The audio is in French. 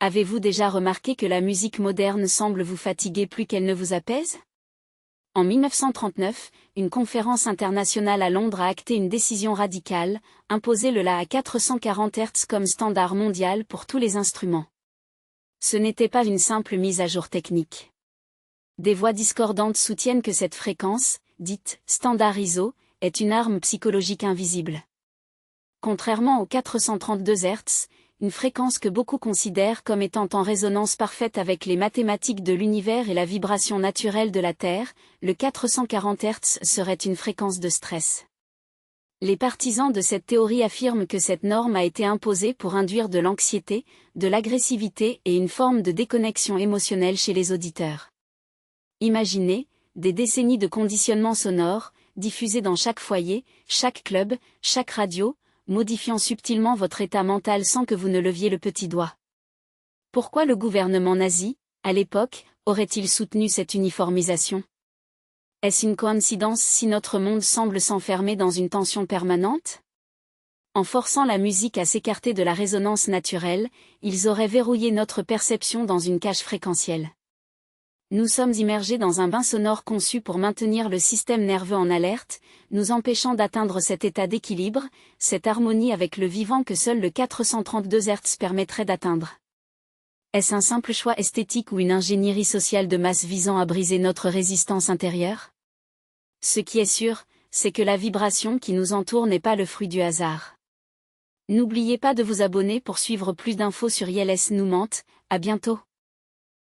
Avez-vous déjà remarqué que la musique moderne semble vous fatiguer plus qu'elle ne vous apaise? En 1939, une conférence internationale à Londres a acté une décision radicale, imposer le La à 440 Hz comme standard mondial pour tous les instruments. Ce n'était pas une simple mise à jour technique. Des voix discordantes soutiennent que cette fréquence, dite standard ISO, est une arme psychologique invisible. Contrairement aux 432 Hz, une fréquence que beaucoup considèrent comme étant en résonance parfaite avec les mathématiques de l'univers et la vibration naturelle de la Terre, le 440 Hz serait une fréquence de stress. Les partisans de cette théorie affirment que cette norme a été imposée pour induire de l'anxiété, de l'agressivité et une forme de déconnexion émotionnelle chez les auditeurs. Imaginez, des décennies de conditionnement sonore, diffusés dans chaque foyer, chaque club, chaque radio, modifiant subtilement votre état mental sans que vous ne leviez le petit doigt. Pourquoi le gouvernement nazi, à l'époque, aurait-il soutenu cette uniformisation? Est-ce une coïncidence si notre monde semble s'enfermer dans une tension permanente? En forçant la musique à s'écarter de la résonance naturelle, ils auraient verrouillé notre perception dans une cage fréquentielle. Nous sommes immergés dans un bain sonore conçu pour maintenir le système nerveux en alerte, nous empêchant d'atteindre cet état d'équilibre, cette harmonie avec le vivant que seul le 432 Hz permettrait d'atteindre. Est-ce un simple choix esthétique ou une ingénierie sociale de masse visant à briser notre résistance intérieure? Ce qui est sûr, c'est que la vibration qui nous entoure n'est pas le fruit du hasard. N'oubliez pas de vous abonner pour suivre plus d'infos sur ILS nous mente, à bientôt.